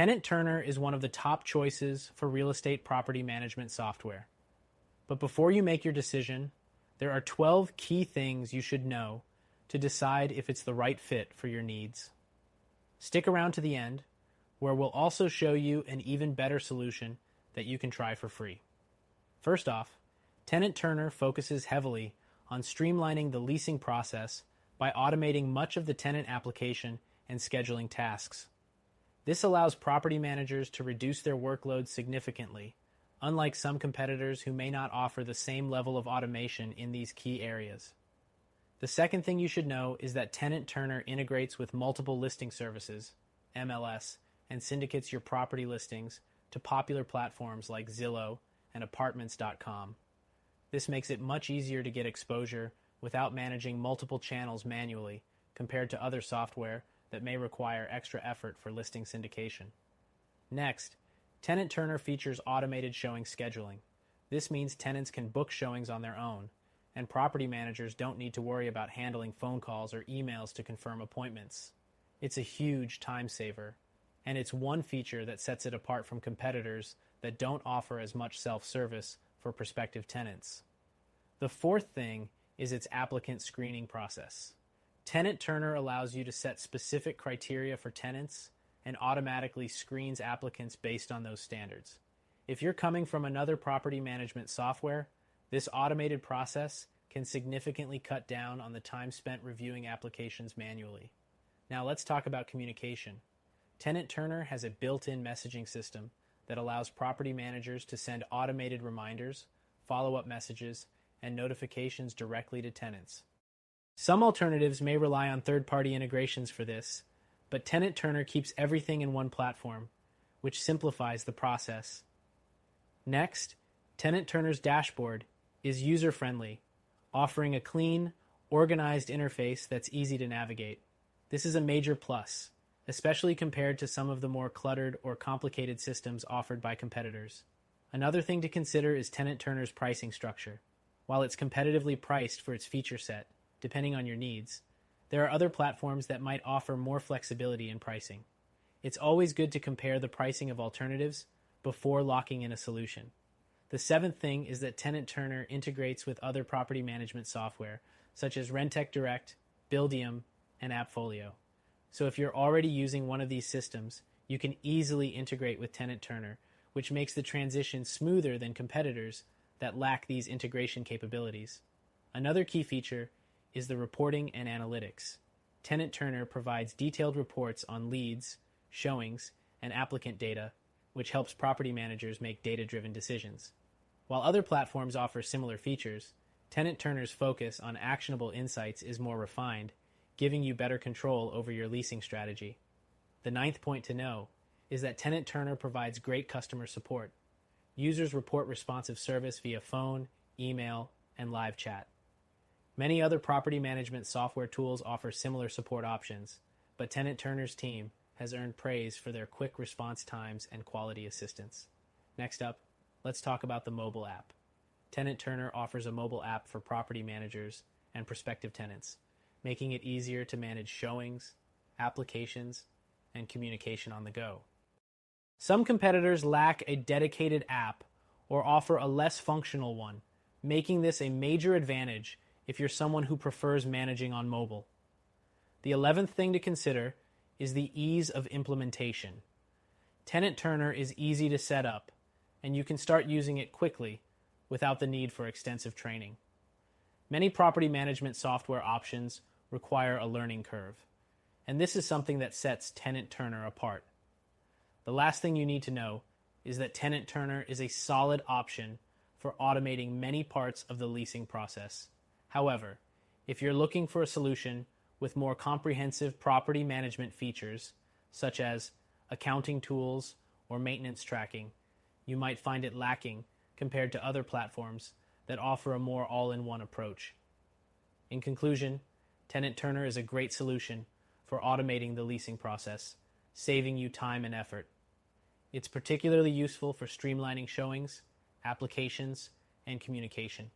Tenant Turner is one of the top choices for real estate property management software. But before you make your decision, there are 12 key things you should know to decide if it's the right fit for your needs. Stick around to the end, where we'll also show you an even better solution that you can try for free. First off, Tenant Turner focuses heavily on streamlining the leasing process by automating much of the tenant application and scheduling tasks. This allows property managers to reduce their workload significantly, unlike some competitors who may not offer the same level of automation in these key areas. The second thing you should know is that Tenant Turner integrates with multiple listing services, MLS, and syndicates your property listings to popular platforms like Zillow and Apartments.com. This makes it much easier to get exposure without managing multiple channels manually compared to other software that may require extra effort for listing syndication. Next, Tenant Turner features automated showing scheduling. This means tenants can book showings on their own, and property managers don't need to worry about handling phone calls or emails to confirm appointments. It's a huge time saver, and it's one feature that sets it apart from competitors that don't offer as much self-service for prospective tenants. The fourth thing is its applicant screening process. Tenant Turner allows you to set specific criteria for tenants and automatically screens applicants based on those standards. If you're coming from another property management software, this automated process can significantly cut down on the time spent reviewing applications manually. Now let's talk about communication. Tenant Turner has a built-in messaging system that allows property managers to send automated reminders, follow-up messages, and notifications directly to tenants. Some alternatives may rely on third-party integrations for this, but Tenant Turner keeps everything in one platform, which simplifies the process. Next, Tenant Turner's dashboard is user-friendly, offering a clean, organized interface that's easy to navigate. This is a major plus, especially compared to some of the more cluttered or complicated systems offered by competitors. Another thing to consider is Tenant Turner's pricing structure. While it's competitively priced for its feature set, depending on your needs, there are other platforms that might offer more flexibility in pricing. It's always good to compare the pricing of alternatives before locking in a solution. The seventh thing is that Tenant Turner integrates with other property management software, such as Rentec Direct, Buildium, and AppFolio. So if you're already using one of these systems, you can easily integrate with Tenant Turner, which makes the transition smoother than competitors that lack these integration capabilities. Another key feature is the reporting and analytics. Tenant Turner provides detailed reports on leads, showings, and applicant data, which helps property managers make data-driven decisions. While other platforms offer similar features, Tenant Turner's focus on actionable insights is more refined, giving you better control over your leasing strategy. The ninth point to know is that Tenant Turner provides great customer support. Users report responsive service via phone, email, and live chat. Many other property management software tools offer similar support options, but Tenant Turner's team has earned praise for their quick response times and quality assistance. Next up, let's talk about the mobile app. Tenant Turner offers a mobile app for property managers and prospective tenants, making it easier to manage showings, applications, and communication on the go. Some competitors lack a dedicated app or offer a less functional one, making this a major advantage if you're someone who prefers managing on mobile. The 11th thing to consider is the ease of implementation. Tenant Turner is easy to set up, and you can start using it quickly without the need for extensive training. Many property management software options require a learning curve, and this is something that sets Tenant Turner apart. The last thing you need to know is that Tenant Turner is a solid option for automating many parts of the leasing process. However, if you're looking for a solution with more comprehensive property management features, such as accounting tools or maintenance tracking, you might find it lacking compared to other platforms that offer a more all-in-one approach. In conclusion, Tenant Turner is a great solution for automating the leasing process, saving you time and effort. It's particularly useful for streamlining showings, applications, and communication.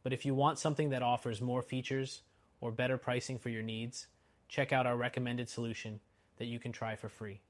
But if you want something that offers more features or better pricing for your needs, check out our recommended solution that you can try for free.